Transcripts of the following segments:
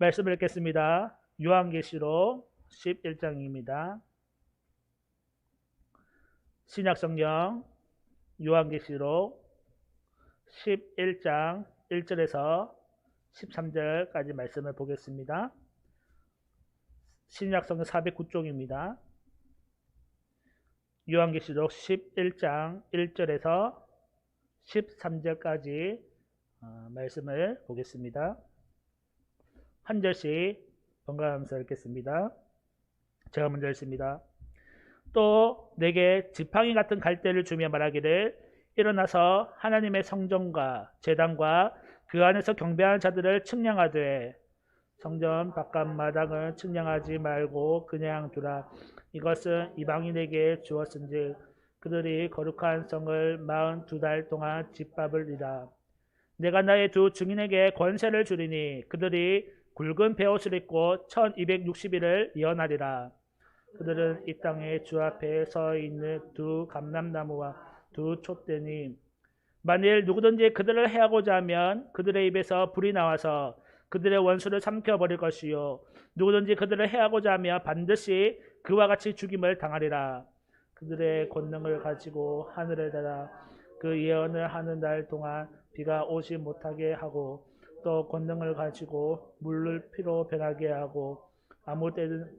말씀을 읽겠습니다. 요한계시록 11장입니다. 신약성경 요한계시록 11장 1절에서 13절까지 말씀을 보겠습니다. 신약성경 409쪽입니다. 요한계시록 11장 1절에서 13절까지 말씀을 보겠습니다. 한 절씩 번갈아가면서 읽겠습니다. 제가 먼저 읽습니다. 또 내게 지팡이 같은 갈대를 주며 말하기를 일어나서 하나님의 성전과 제단과 그 안에서 경배하는 자들을 측량하되 성전 바깥 마당은 측량하지 말고 그냥 두라. 이것은 이방인에게 주었은즉 그들이 거룩한 성을 42달 동안 짓밟으리라. 내가 나의 두 증인에게 권세를 주리니 그들이 굵은 베옷을 입고 1260일을 예언하리라. 그들은 이 땅에 주 앞에 서 있는 두 감람나무와 두 촛대니 만일 누구든지 그들을 해하고자 하면 그들의 입에서 불이 나와서 그들의 원수를 삼켜버릴 것이요 누구든지 그들을 해하고자 하면 반드시 그와 같이 죽임을 당하리라. 그들의 권능을 가지고 하늘을 닫아 그 예언을 하는 날 동안 비가 오지 못하게 하고 또 권능을 가지고 물을 피로 변하게 하고 아무 때든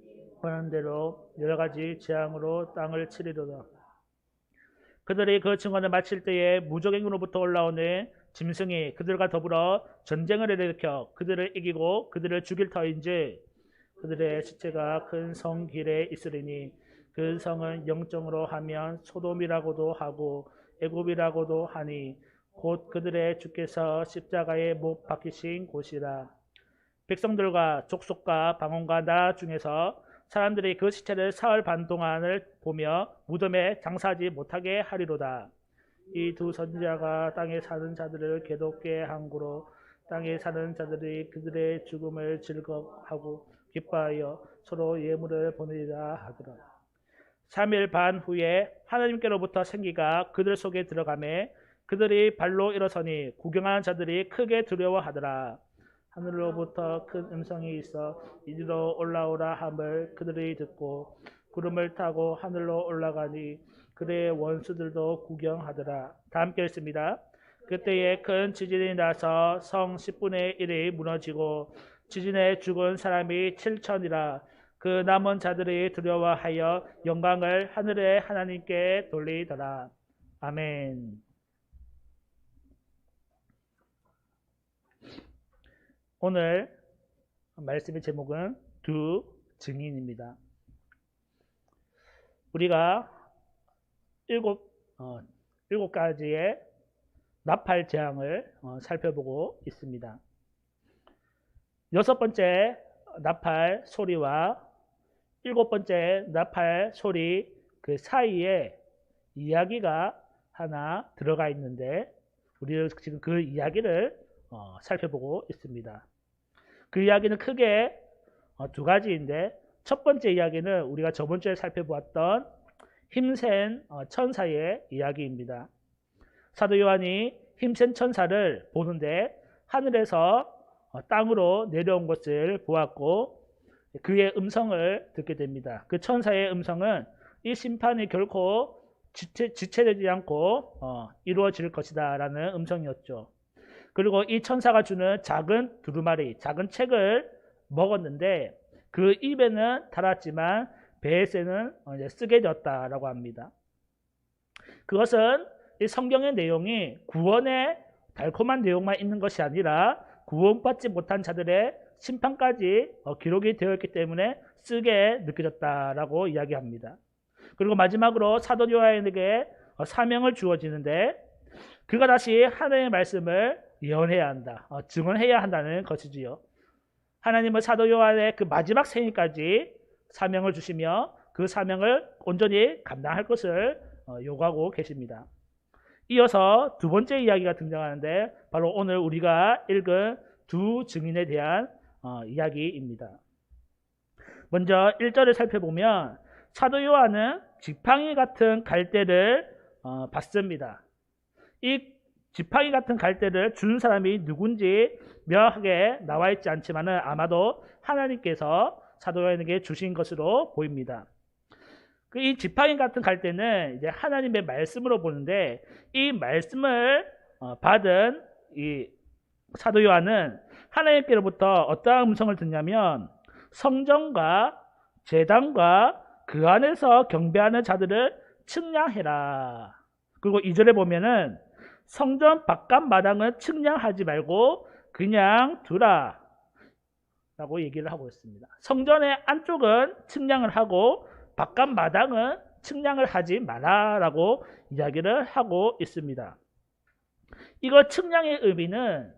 원하는 대로 여러 가지 재앙으로 땅을 치리로다. 그들이 그 증언을 마칠 때에 무적행으로부터 올라오는 짐승이 그들과 더불어 전쟁을 일으켜 그들을 이기고 그들을 죽일 터인지 그들의 시체가 큰 성 길에 있으리니 그 성은 영적으로 하면 소돔이라고도 하고 애굽이라고도 하니 곧 그들의 주께서 십자가에 못 박히신 곳이라. 백성들과 족속과 방언과 나라 중에서 사람들이 그 시체를 사흘 반 동안을 보며 무덤에 장사하지 못하게 하리로다. 이 두 선지자가 땅에 사는 자들을 괴롭게 한 고로 땅에 사는 자들이 그들의 죽음을 즐거워하고 기뻐하여 서로 예물을 보내리라 하더라. 3일 반 후에 하나님께로부터 생기가 그들 속에 들어가매 그들이 발로 일어서니 구경하는 자들이 크게 두려워하더라. 하늘로부터 큰 음성이 있어 이리로 올라오라 함을 그들이 듣고 구름을 타고 하늘로 올라가니 그들의 원수들도 구경하더라. 다 함께 읽습니다. 그때에 큰 지진이 나서 성 10분의 1이 무너지고 지진에 죽은 사람이 7천이라. 그 남은 자들이 두려워하여 영광을 하늘의 하나님께 돌리더라. 아멘. 오늘 말씀의 제목은 두 증인입니다. 우리가 일곱 가지의 나팔 재앙을 살펴보고 있습니다. 여섯 번째 나팔 소리와 일곱 번째 나팔 소리 그 사이에 이야기가 하나 들어가 있는데 우리는 지금 그 이야기를 살펴보고 있습니다. 그 이야기는 크게 두 가지인데 첫 번째 이야기는 우리가 저번 주에 살펴보았던 힘센 천사의 이야기입니다. 사도 요한이 힘센 천사를 보는데 하늘에서 땅으로 내려온 것을 보았고 그의 음성을 듣게 됩니다. 그 천사의 음성은 이 심판이 결코 지체되지 않고 이루어질 것이다 라는 음성이었죠. 그리고 이 천사가 주는 작은 두루마리, 작은 책을 먹었는데 그 입에는 달았지만 배에는 쓰게 되었다라고 합니다. 그것은 이 성경의 내용이 구원의 달콤한 내용만 있는 것이 아니라 구원받지 못한 자들의 심판까지 기록이 되어 있기 때문에 쓰게 느껴졌다라고 이야기합니다. 그리고 마지막으로 사도 요한에게 사명을 주어지는데 그가 다시 하나님의 말씀을 예언해야 한다. 증언해야 한다는 것이지요. 하나님은 사도 요한의 그 마지막 생일까지 사명을 주시며 그 사명을 온전히 감당할 것을 요구하고 계십니다. 이어서 두 번째 이야기가 등장하는데 바로 오늘 우리가 읽은 두 증인에 대한 이야기입니다. 먼저 1절을 살펴보면 사도 요한은 지팡이 같은 갈대를 봤습니다. 이 지팡이 같은 갈대를 준 사람이 누군지 명확하게 나와 있지 않지만은 아마도 하나님께서 사도 요한에게 주신 것으로 보입니다. 이 지팡이 같은 갈대는 이제 하나님의 말씀으로 보는데, 이 말씀을 받은 이 사도 요한은 하나님께로부터 어떠한 음성을 듣냐면, 성전과 제단과 그 안에서 경배하는 자들을 측량해라. 그리고 2절에 보면은 성전 바깥 마당은 측량하지 말고 그냥 두라 라고 얘기를 하고 있습니다. 성전의 안쪽은 측량을 하고 바깥 마당은 측량을 하지 마라 라고 이야기를 하고 있습니다. 이거 측량의 의미는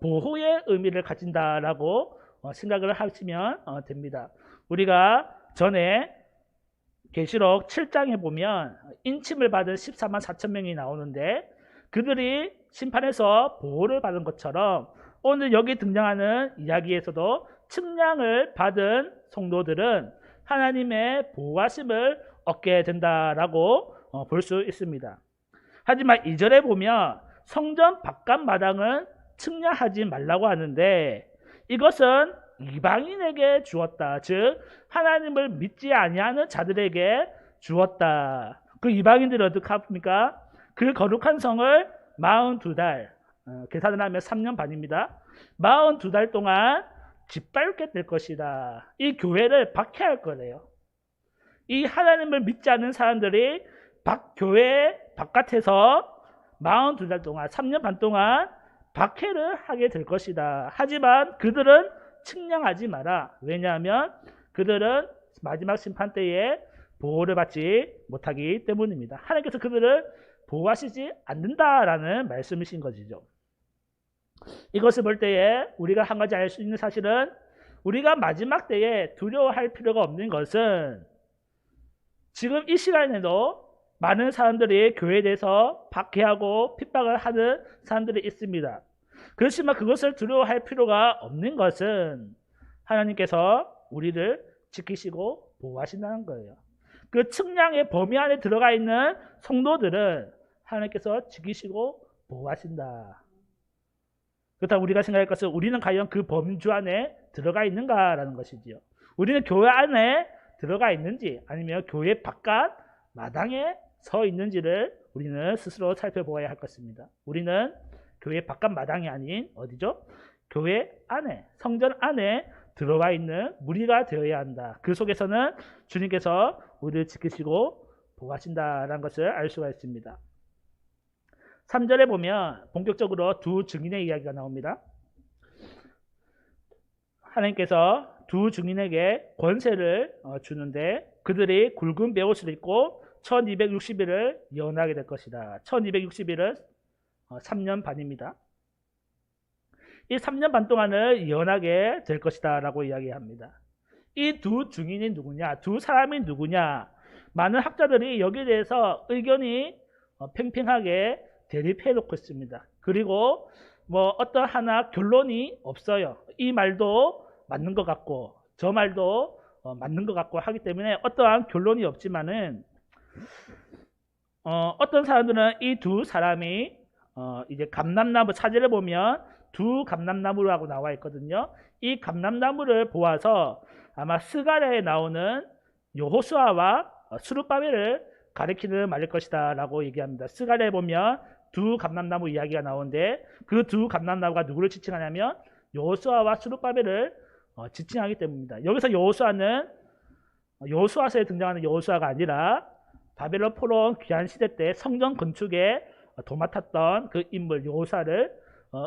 보호의 의미를 가진다라고 생각을 하시면 됩니다. 우리가 전에 계시록 7장에 보면 인침을 받은 14만 4천 명이 나오는데, 그들이 심판에서 보호를 받은 것처럼 오늘 여기 등장하는 이야기에서도 측량을 받은 성도들은 하나님의 보호하심을 얻게 된다라고 볼 수 있습니다. 하지만 2절에 보면 성전 바깥 마당은 측량하지 말라고 하는데, 이것은 이방인에게 주었다. 즉 하나님을 믿지 아니하는 자들에게 주었다. 그 이방인들이 어떻게 합니까? 그 거룩한 성을 42달, 계산을 하면 3년 반입니다. 42달 동안 짓밟게 될 것이다. 이 교회를 박해할 거래요. 이 하나님을 믿지 않는 사람들이 교회 바깥에서 42달 동안, 3년 반 동안 박해를 하게 될 것이다. 하지만 그들은 측량하지 마라. 왜냐하면 그들은 마지막 심판 때에 보호를 받지 못하기 때문입니다. 하나님께서 그들을 보호하시지 않는다라는 말씀이신 것이죠. 이것을 볼 때에 우리가 한 가지 알 수 있는 사실은, 우리가 마지막 때에 두려워할 필요가 없는 것은, 지금 이 시간에도 많은 사람들이 교회에 대해서 박해하고 핍박을 하는 사람들이 있습니다. 그렇지만 그것을 두려워할 필요가 없는 것은 하나님께서 우리를 지키시고 보호하신다는 거예요. 그 측량의 범위 안에 들어가 있는 성도들은 하나님께서 지키시고 보호하신다. 그렇다고 우리가 생각할 것은, 우리는 과연 그 범주 안에 들어가 있는가라는 것이지요. 우리는 교회 안에 들어가 있는지 아니면 교회 바깥 마당에 서 있는지를 우리는 스스로 살펴보아야 할 것입니다. 우리는 교회 바깥 마당이 아닌 어디죠? 교회 안에, 성전 안에 들어와 있는 무리가 되어야 한다. 그 속에서는 주님께서 우리를 지키시고 보호하신다라는 것을 알 수가 있습니다. 3절에 보면 본격적으로 두 증인의 이야기가 나옵니다. 하나님께서 두 증인에게 권세를 주는데, 그들이 굵은 베옷을 입고 1260일을 예언하게 될 것이다. 1260일은 3년 반입니다. 이 3년 반 동안을 예언하게 될 것이다 라고 이야기합니다. 이 두 증인이 누구냐, 두 사람이 누구냐, 많은 학자들이 여기에 대해서 의견이 팽팽하게 대립해 놓고 있습니다. 그리고 어떤 하나 결론이 없어요. 이 말도 맞는 것 같고 저 말도 맞는 것 같고 하기 때문에 어떠한 결론이 없지만은, 어떤 사람들은 이 두 사람이 이제 감람나무, 사제를 보면 두 감람나무라고 나와 있거든요. 이 감람나무를 보아서 아마 스가랴에 나오는 여호수아와 스룹바벨을 가리키는 말일 것이다 라고 얘기합니다. 스가랴에 보면 두 감람나무 이야기가 나오는데, 그 두 감람나무가 누구를 지칭하냐면 여호수아와 스룹바벨을 지칭하기 때문입니다. 여기서 여호수아는 여호수아서에 등장하는 여호수아가 아니라 바벨론 포로원 귀환 시대 때 성전 건축에 도맡았던 그 인물 여호수아를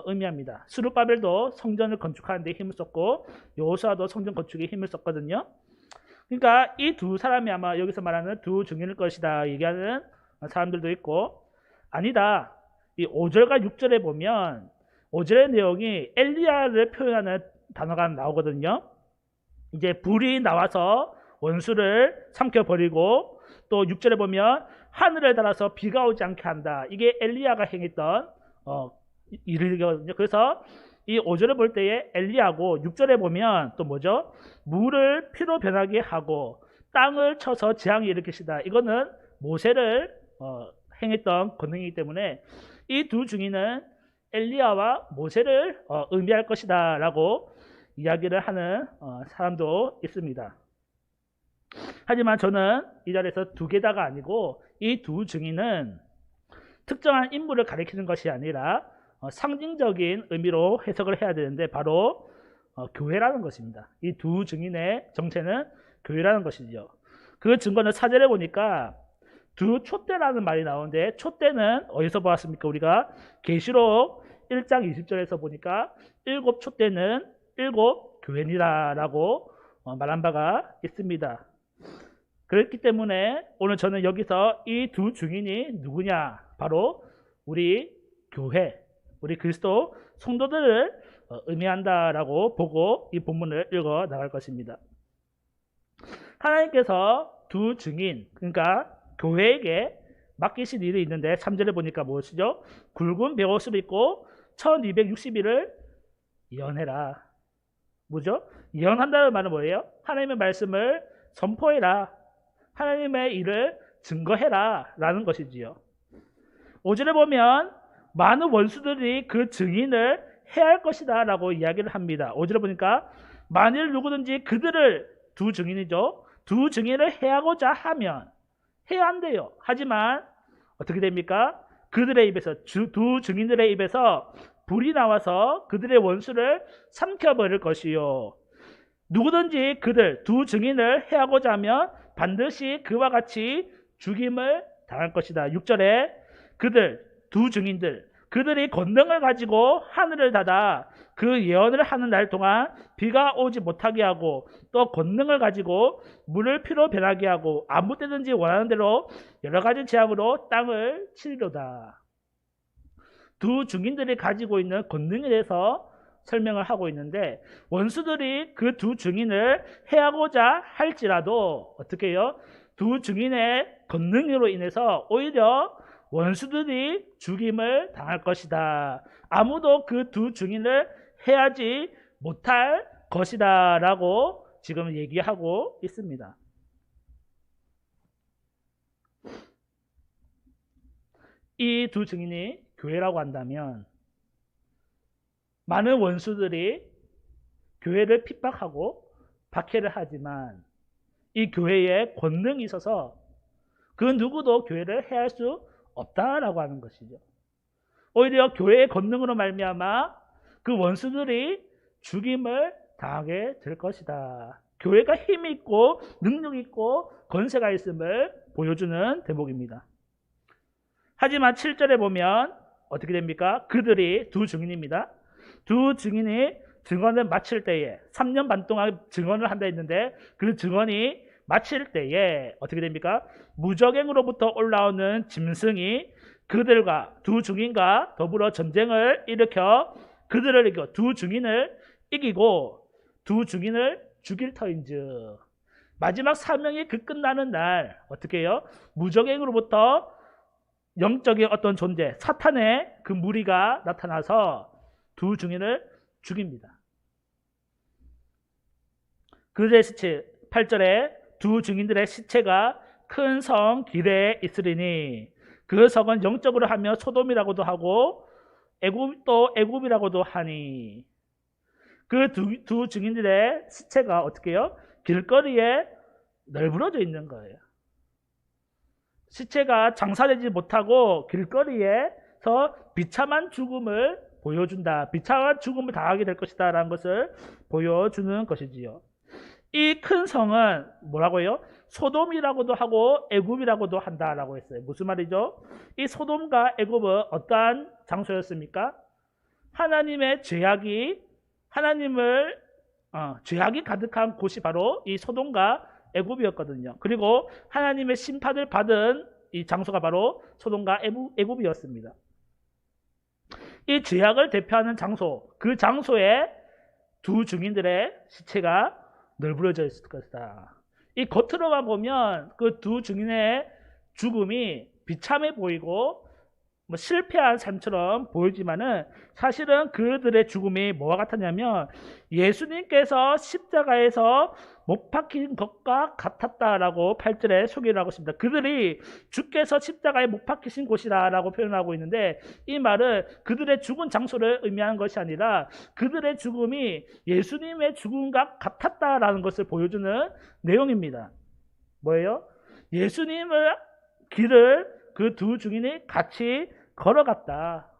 의미합니다. 스룹바벨도 성전을 건축하는 데 힘을 썼고 여호수아도 성전 건축에 힘을 썼거든요. 그러니까 이 두 사람이 아마 여기서 말하는 두 증인일 것이다 얘기하는 사람들도 있고, 아니다, 이 5절과 6절에 보면 5절의 내용이 엘리야를 표현하는 단어가 나오거든요. 이제 불이 나와서 원수를 삼켜버리고, 또 6절에 보면 하늘을 달아서 비가 오지 않게 한다. 이게 엘리야가 행했던 일이거든요. 그래서 이 5절을 볼 때에 엘리야고, 6절에 보면 또 뭐죠? 물을 피로 변하게 하고 땅을 쳐서 재앙을 일으키시다. 이거는 모세를 행했던 권능이기 때문에 이 두 증인은 엘리야와 모세를 의미할 것이다 라고 이야기를 하는 사람도 있습니다. 하지만 저는 이 자리에서 두 개다가 아니고 이 두 증인은 특정한 인물을 가리키는 것이 아니라 상징적인 의미로 해석을 해야 되는데 바로 교회라는 것입니다. 이 두 증인의 정체는 교회라는 것이죠. 그 증거는 4절에 보니까 두 촛대라는 말이 나오는데 촛대는 어디서 보았습니까? 우리가 계시록 1장 20절에서 보니까 7 촛대는 7 교회니라라고 말한 바가 있습니다. 그렇기 때문에 오늘 저는 여기서 이 두 증인이 누구냐? 바로 우리 교회, 우리 그리스도 성도들을 의미한다라고 보고 이 본문을 읽어 나갈 것입니다. 하나님께서 두 증인, 그러니까 교회에게 맡기신 일이 있는데 3절에 보니까 무엇이죠? 굵은 베옷을 입고 1260일을 예언해라. 뭐죠? 예언한다는 말은 뭐예요? 하나님의 말씀을 선포해라. 하나님의 일을 증거해라 라는 것이지요. 5절에 보면 많은 원수들이 그 증인을 해할 것이다 라고 이야기를 합니다. 5절에 보니까 만일 누구든지 그들을, 두 증인이죠, 두 증인을 해하고자 하면 해야 한대요. 하지만 어떻게 됩니까? 그들의 입에서, 두 증인들의 입에서 불이 나와서 그들의 원수를 삼켜버릴 것이요. 누구든지 그들, 두 증인을 해하고자 하면 반드시 그와 같이 죽임을 당할 것이다. 6절에 그들, 두 증인들, 그들이 권능을 가지고 하늘을 닫아 그 예언을 하는 날 동안 비가 오지 못하게 하고 또 권능을 가지고 물을 피로 변하게 하고 아무 때든지 원하는 대로 여러 가지 재앙으로 땅을 치리로다. 두 증인들이 가지고 있는 권능에 대해서 설명을 하고 있는데 원수들이 그 두 증인을 해하고자 할지라도 어떻게 해요? 두 증인의 권능으로 인해서 오히려 원수들이 죽임을 당할 것이다. 아무도 그 두 증인을 해하지 못할 것이다 라고 지금 얘기하고 있습니다. 이 두 증인이 교회라고 한다면 많은 원수들이 교회를 핍박하고 박해를 하지만 이 교회에 권능이 있어서 그 누구도 교회를 해할 수 없다라고 하는 것이죠. 오히려 교회의 권능으로 말미암아 그 원수들이 죽임을 당하게 될 것이다. 교회가 힘이 있고 능력 있고 권세가 있음을 보여주는 대목입니다. 하지만 7절에 보면 어떻게 됩니까? 그들이 두 증인입니다. 두 증인이 증언을 마칠 때에 3년 반 동안 증언을 한다 했는데 그 증언이 마칠 때에 어떻게 됩니까? 무적행으로부터 올라오는 짐승이 그들과 두 증인과 더불어 전쟁을 일으켜 그들을 이기고 두 증인을 이기고 두 증인을 죽일 터인즉 마지막 사명이 그 끝나는 날 어떻게 해요? 무적행으로부터 영적인 어떤 존재, 사탄의 그 무리가 나타나서 두 증인을 죽입니다. 그들의 시체, 8절에 두 증인들의 시체가 큰 성 기레에 있으리니 그 성은 영적으로 하며 소돔이라고도 하고 또 애굽이라고도 하니 그 두 증인들의 시체가 어떻게 해요? 길거리에 널브러져 있는 거예요. 시체가 장사되지 못하고 길거리에서 비참한 죽음을 보여준다. 비참한 죽음을 당하게 될 것이다 라는 것을 보여주는 것이지요. 이 큰 성은 뭐라고 해요? 소돔이라고도 하고 애굽이라고도 한다라고 했어요. 무슨 말이죠? 이 소돔과 애굽은 어떠한 장소였습니까? 하나님의 죄악이 죄악이 가득한 곳이 바로 이 소돔과 애굽이었거든요. 그리고 하나님의 심판을 받은 이 장소가 바로 소돔과 애굽이었습니다. 이 죄악을 대표하는 장소, 그 장소에 두 증인들의 시체가 널브러져 있을 것이다. 이 겉으로만 보면 그 두 증인의 죽음이 비참해 보이고 뭐 실패한 삶처럼 보이지만은 사실은 그들의 죽음이 뭐와 같았냐면 예수님께서 십자가에서 못 박힌 것과 같았다라고 8절에 소개를 하고 있습니다. 그들이 주께서 십자가에 못 박히신 곳이라고 표현하고 있는데 이 말은 그들의 죽은 장소를 의미하는 것이 아니라 그들의 죽음이 예수님의 죽음과 같았다라는 것을 보여주는 내용입니다. 뭐예요? 예수님의 길을 그 두 증인이 같이 걸어갔다.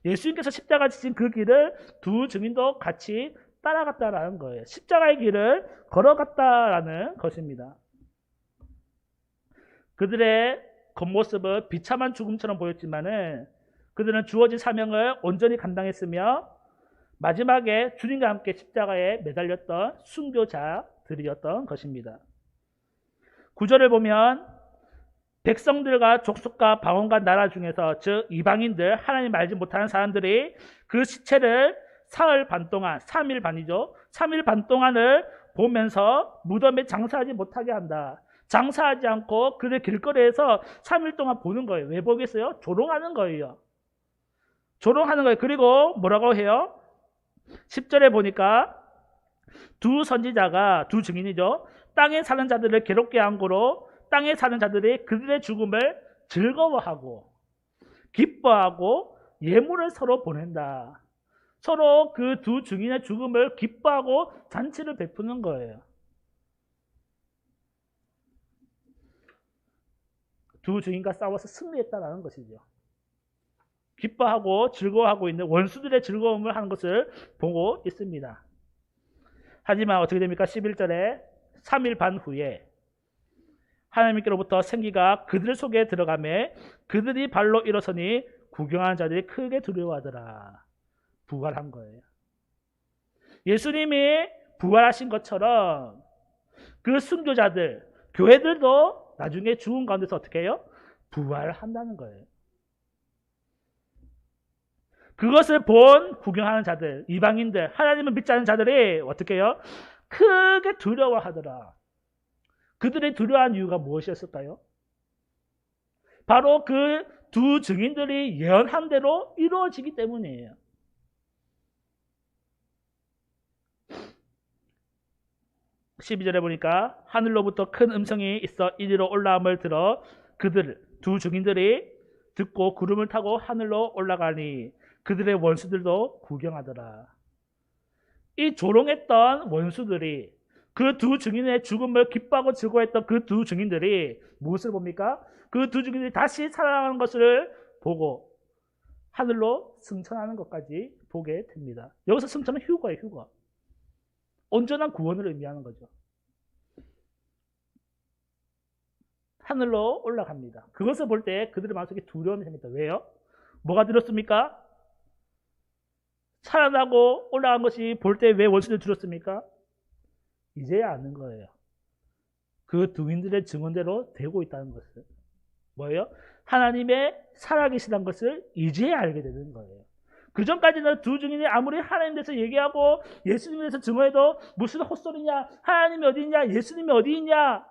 예수님께서 십자가 지신 그 길을 두 증인도 같이 따라갔다라는 거예요. 십자가의 길을 걸어갔다라는 것입니다. 그들의 겉모습은 비참한 죽음처럼 보였지만은 그들은 주어진 사명을 온전히 감당했으며 마지막에 주님과 함께 십자가에 매달렸던 순교자들이었던 것입니다. 9절을 보면 백성들과 족속과 방언과 나라 중에서 즉 이방인들 하나님 알지 못하는 사람들이 그 시체를 사흘 반 동안 3일 반이죠. 3일 반 동안을 보면서 무덤에 장사하지 못하게 한다. 장사하지 않고 그들 길거리에서 3일 동안 보는 거예요. 왜 보겠어요? 조롱하는 거예요. 조롱하는 거예요. 그리고 뭐라고 해요? 10절에 보니까 두 선지자가 두 증인이죠. 땅에 사는 자들을 괴롭게 한 거로 땅에 사는 자들이 그들의 죽음을 즐거워하고 기뻐하고 예물을 서로 보낸다. 서로 그 두 증인의 죽음을 기뻐하고 잔치를 베푸는 거예요. 두 증인과 싸워서 승리했다는 것이죠. 기뻐하고 즐거워하고 있는 원수들의 즐거움을 하는 것을 보고 있습니다. 하지만 어떻게 됩니까? 11절에 3일 반 후에 하나님께로부터 생기가 그들 속에 들어가매 그들이 발로 일어서니 구경하는 자들이 크게 두려워하더라. 부활한 거예요. 예수님이 부활하신 것처럼 그 순교자들, 교회들도 나중에 죽은 가운데서 어떻게 해요? 부활한다는 거예요. 그것을 본 구경하는 자들, 이방인들, 하나님을 믿지 않는 자들이 어떻게 해요? 크게 두려워하더라. 그들의 두려워한 이유가 무엇이었을까요? 바로 그 두 증인들이 예언한 대로 이루어지기 때문이에요. (12절에) 보니까 하늘로부터 큰 음성이 있어 이리로 올라옴을 들어 그들 두 증인들이 듣고 구름을 타고 하늘로 올라가니 그들의 원수들도 구경하더라. 이 조롱했던 원수들이 그 두 증인의 죽음을 기뻐하고 즐거워했던 그 두 증인들이 무엇을 봅니까? 그 두 증인들이 다시 살아나는 것을 보고 하늘로 승천하는 것까지 보게 됩니다. 여기서 승천은 휴거예요. 휴거. 온전한 구원을 의미하는 거죠. 하늘로 올라갑니다. 그것을 볼 때 그들의 마음속에 두려움이 생깁니다. 왜요? 뭐가 들었습니까? 살아나고 올라간 것이 볼 때 왜 원수들 들었습니까? 이제야 아는 거예요. 그 증인들의 증언대로 되고 있다는 것을. 뭐예요? 하나님의 살아계시다는 것을 이제야 알게 되는 거예요. 그 전까지는 두 증인이 아무리 하나님 대해서 얘기하고 예수님에 대해서 증언해도 무슨 헛소리냐, 하나님이 어디 있냐, 예수님이 어디 있냐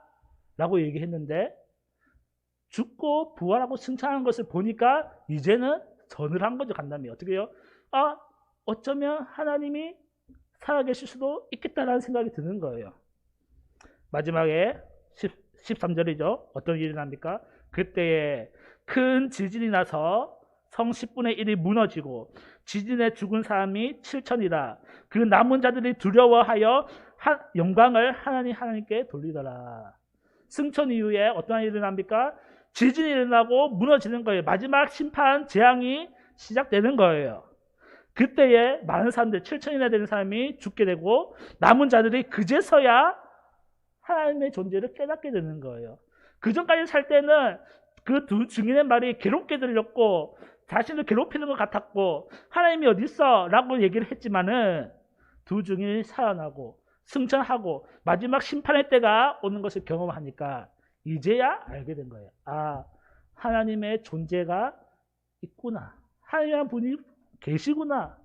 라고 얘기했는데 죽고 부활하고 승천하는 것을 보니까 이제는 전을 한 거죠. 간담이 어떻게 해요? 아, 어쩌면 하나님이 살아계실 수도 있겠다라는 생각이 드는 거예요. 마지막에 13절이죠. 어떤 일이 납니까? 그때에 큰 지진이 나서 성 10분의 1이 무너지고 지진에 죽은 사람이 7천이라. 그 남은 자들이 두려워하여 영광을 하나님께 돌리더라. 승천 이후에 어떤 일이 일어납니까? 지진이 일어나고 무너지는 거예요. 마지막 심판 재앙이 시작되는 거예요. 그때에 많은 사람들 7천이나 되는 사람이 죽게 되고 남은 자들이 그제서야 하나님의 존재를 깨닫게 되는 거예요. 그 전까지 살 때는 그 두 증인의 말이 괴롭게 들렸고 자신을 괴롭히는 것 같았고 하나님이 어디 있어? 라고 얘기를 했지만은 두 증인이 살아나고 승천하고 마지막 심판의 때가 오는 것을 경험하니까 이제야 알게 된 거예요. 아, 하나님의 존재가 있구나. 하나님이라는 분이 계시구나.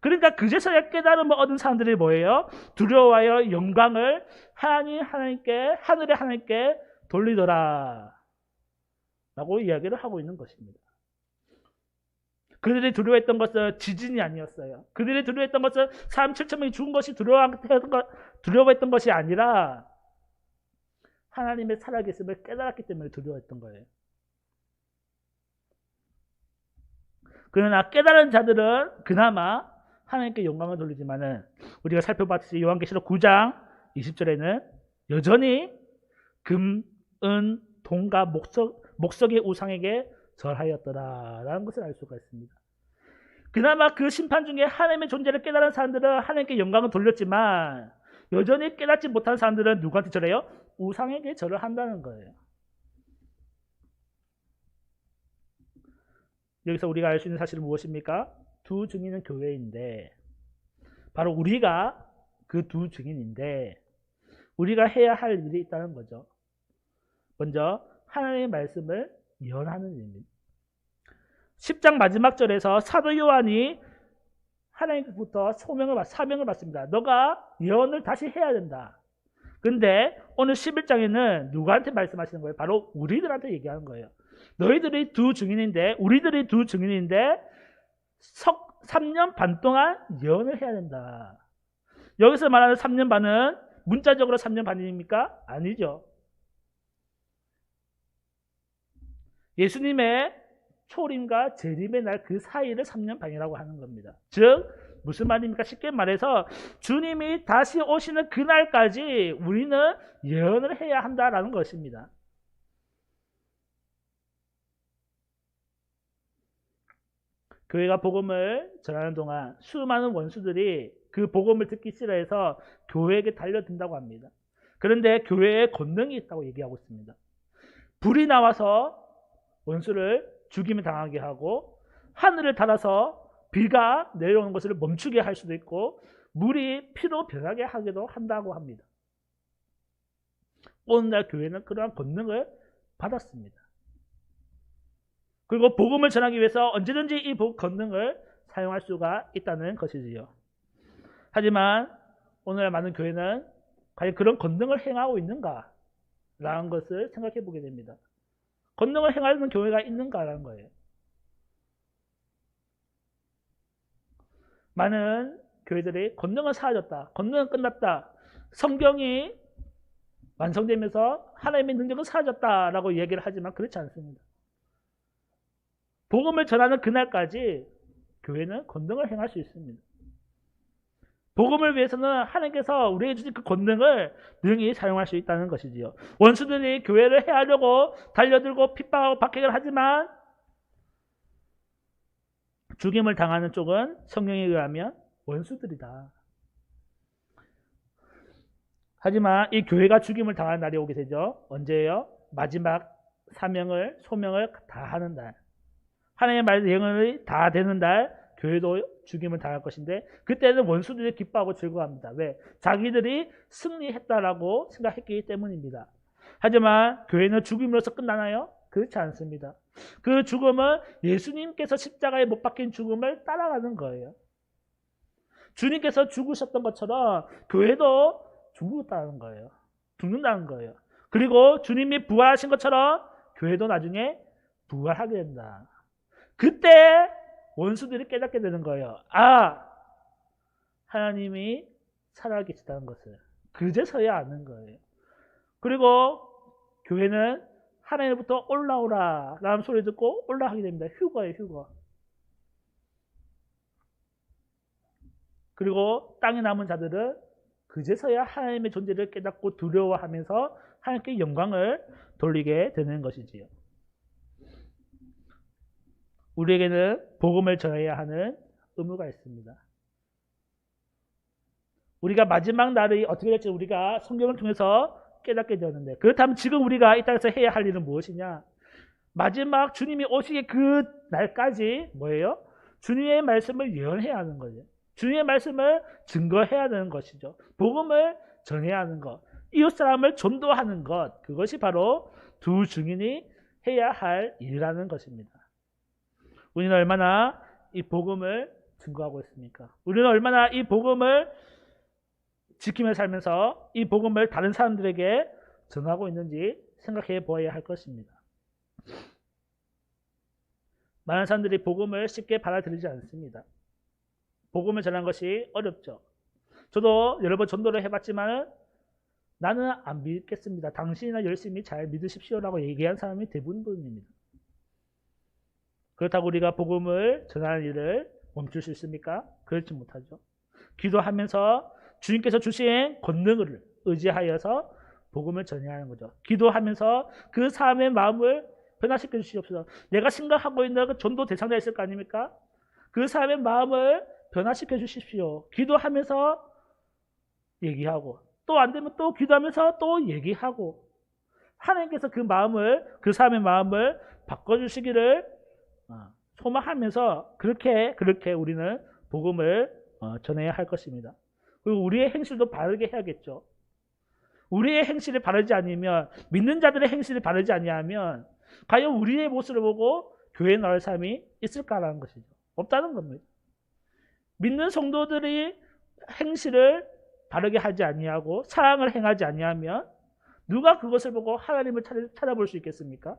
그러니까 그제서야 깨달음을 얻은 사람들이 뭐예요? 두려워하여 영광을 하나님께, 하늘의 하나님께 돌리더라 라고 이야기를 하고 있는 것입니다. 그들이 두려워했던 것은 지진이 아니었어요. 그들이 두려워했던 것은 사람 7천 명이 죽은 것이 두려워했던 것이 아니라 하나님의 살아계심을 깨달았기 때문에 두려워했던 거예요. 그러나 깨달은 자들은 그나마 하나님께 영광을 돌리지만은 우리가 살펴봤듯이 요한계시록 9장 20절에는 여전히 금, 은, 동과 목석의 우상에게 절하였더라라는 것을 알 수가 있습니다. 그나마 그 심판 중에 하나님의 존재를 깨달은 사람들은 하나님께 영광을 돌렸지만 여전히 깨닫지 못한 사람들은 누구한테 절해요? 우상에게 절을 한다는 거예요. 여기서 우리가 알 수 있는 사실은 무엇입니까? 두 증인은 교회인데 바로 우리가 그 두 증인인데 우리가 해야 할 일이 있다는 거죠. 먼저 하나님의 말씀을 예언하는 일입니다. 10장 마지막 절에서 사도 요한이 하나님부터 사명을 받습니다. 너가 예언을 다시 해야 된다. 근데 오늘 11장에는 누구한테 말씀하시는 거예요? 바로 우리들한테 얘기하는 거예요. 우리들이 두 증인인데 3년 반 동안 예언을 해야 된다. 여기서 말하는 3년 반은 문자적으로 3년 반입니까? 아니죠. 예수님의 초림과 재림의 날 그 사이를 3년 반이라고 하는 겁니다. 즉 무슨 말입니까? 쉽게 말해서 주님이 다시 오시는 그날까지 우리는 예언을 해야 한다라는 것입니다. 교회가 복음을 전하는 동안 수많은 원수들이 그 복음을 듣기 싫어해서 교회에게 달려든다고 합니다. 그런데 교회에 권능이 있다고 얘기하고 있습니다. 불이 나와서 원수를 죽임을 당하게 하고 하늘을 닫아서 비가 내려오는 것을 멈추게 할 수도 있고 물이 피로 변하게 하기도 한다고 합니다. 오늘날 교회는 그러한 권능을 받았습니다. 그리고 복음을 전하기 위해서 언제든지 이 권능을 사용할 수가 있다는 것이지요. 하지만 오늘날 많은 교회는 과연 그런 권능을 행하고 있는가? 라는 것을 생각해 보게 됩니다. 권능을 행하는 교회가 있는가라는 거예요. 많은 교회들이 권능은 사라졌다. 권능은 끝났다. 성경이 완성되면서 하나님의 능력은 사라졌다라고 얘기를 하지만 그렇지 않습니다. 복음을 전하는 그날까지 교회는 권능을 행할 수 있습니다. 복음을 위해서는 하나님께서 우리에게 주신 그 권능을 능히 사용할 수 있다는 것이지요. 원수들이 교회를 해하려고 달려들고 핍박하고 박해를 하지만 죽임을 당하는 쪽은 성경에 의하면 원수들이다. 하지만 이 교회가 죽임을 당하는 날이 오게 되죠. 언제예요? 마지막 소명을 다 하는 날. 하나님의 말 예언이 다 되는 날 교회도 죽임을 당할 것인데 그때는 원수들이 기뻐하고 즐거워합니다. 왜? 자기들이 승리했다라고 생각했기 때문입니다. 하지만 교회는 죽임으로서 끝나나요? 그렇지 않습니다. 그 죽음은 예수님께서 십자가에 못 박힌 죽음을 따라가는 거예요. 주님께서 죽으셨던 것처럼 교회도 죽는다는 거예요. 그리고 주님이 부활하신 것처럼 교회도 나중에 부활하게 된다. 그때 원수들이 깨닫게 되는 거예요. 하나님이 살아계시다는 것을 그제서야 아는 거예요. 그리고 교회는 하나님부터 올라오라 라는 소리 듣고 올라가게 됩니다. 휴거예요, 휴거. 그리고 땅에 남은 자들은 그제서야 하나님의 존재를 깨닫고 두려워하면서 하나님께 영광을 돌리게 되는 것이지요. 우리에게는 복음을 전해야 하는 의무가 있습니다. 우리가 마지막 날이 어떻게 될지 우리가 성경을 통해서 깨닫게 되었는데 그렇다면 지금 우리가 이 땅에서 해야 할 일은 무엇이냐? 마지막 주님이 오시기 그 날까지 뭐예요? 주님의 말씀을 예언해야 하는 거죠. 주님의 말씀을 증거해야 되는 것이죠. 복음을 전해야 하는 것, 이웃사람을 전도하는 것, 그것이 바로 두 증인이 해야 할 일이라는 것입니다. 우리는 얼마나 이 복음을 증거하고 있습니까? 우리는 얼마나 이 복음을 지키며 살면서 이 복음을 다른 사람들에게 전하고 있는지 생각해 보아야 할 것입니다. 많은 사람들이 복음을 쉽게 받아들이지 않습니다. 복음을 전하는 것이 어렵죠. 저도 여러 번 전도를 해봤지만 나는 안 믿겠습니다. 당신이나 열심히 잘 믿으십시오라고 얘기한 사람이 대부분입니다. 그렇다고 우리가 복음을 전하는 일을 멈출 수 있습니까? 그렇지 못하죠. 기도하면서 주님께서 주신 권능을 의지하여서 복음을 전해야 하는 거죠. 기도하면서 그 사람의 마음을 변화시켜 주시옵소서. 내가 생각하고 있는 그 전도 대상자 있을 거 아닙니까? 그 사람의 마음을 변화시켜 주십시오. 기도하면서 얘기하고 또 안 되면 또 기도하면서 또 얘기하고 하나님께서 그 마음을 그 사람의 마음을 바꿔주시기를 소망하면서 그렇게 우리는 복음을 전해야 할 것입니다. 그리고 우리의 행실도 바르게 해야겠죠. 우리의 행실이 바르지 않으면 믿는 자들의 행실이 바르지 아니하면 과연 우리의 모습을 보고 교회에 나올 사람이 있을까라는 것이죠. 없다는 겁니다. 믿는 성도들이 행실을 바르게 하지 아니하고 사랑을 행하지 아니하면 누가 그것을 보고 하나님을 찾아볼 수 있겠습니까?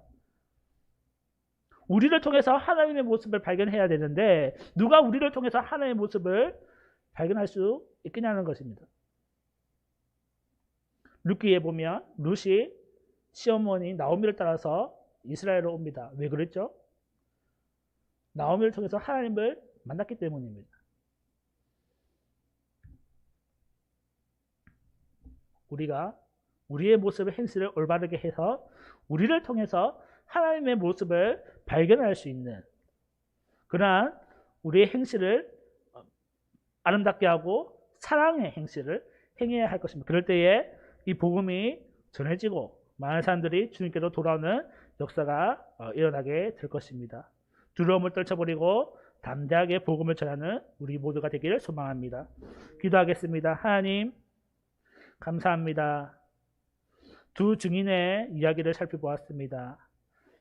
우리를 통해서 하나님의 모습을 발견해야 되는데 누가 우리를 통해서 하나님의 모습을 발견할 수 있겠냐는 것입니다. 룻기에 보면 룻이 시어머니 나오미를 따라서 이스라엘로 옵니다. 왜 그랬죠? 나오미를 통해서 하나님을 만났기 때문입니다. 우리가 우리의 모습을 행실을 올바르게 해서 우리를 통해서 하나님의 모습을 발견할 수 있는 그러한 우리의 행실을 아름답게 하고 사랑의 행실을 행해야 할 것입니다. 그럴 때에 이 복음이 전해지고 많은 사람들이 주님께로 돌아오는 역사가 일어나게 될 것입니다. 두려움을 떨쳐버리고 담대하게 복음을 전하는 우리 모두가 되기를 소망합니다. 기도하겠습니다. 하나님 감사합니다. 두 증인의 이야기를 살펴보았습니다.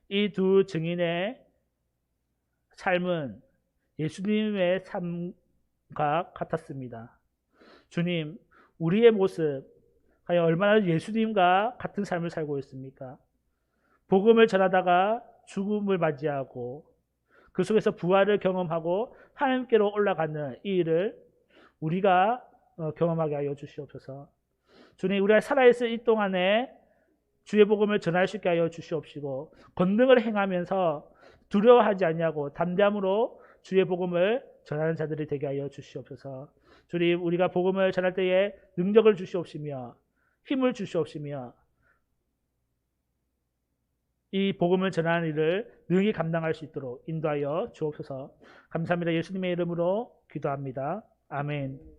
이 두 증인의 삶은 예수님의 삶과 같았습니다. 주님, 우리의 모습 과연 얼마나 예수님과 같은 삶을 살고 있습니까? 복음을 전하다가 죽음을 맞이하고 그 속에서 부활을 경험하고 하나님께로 올라가는 이 일을 우리가 경험하게 하여 주시옵소서. 주님, 우리가 살아있을 이 동안에 주의 복음을 전할 수 있게 하여 주시옵시고 권능을 행하면서 두려워하지 아니하고 담대함으로 주의 복음을 전하는 자들이 되게 하여 주시옵소서. 주님, 우리가 복음을 전할 때에 능력을 주시옵시며 힘을 주시옵시며 이 복음을 전하는 일을 능히 감당할 수 있도록 인도하여 주옵소서. 감사합니다. 예수님의 이름으로 기도합니다. 아멘.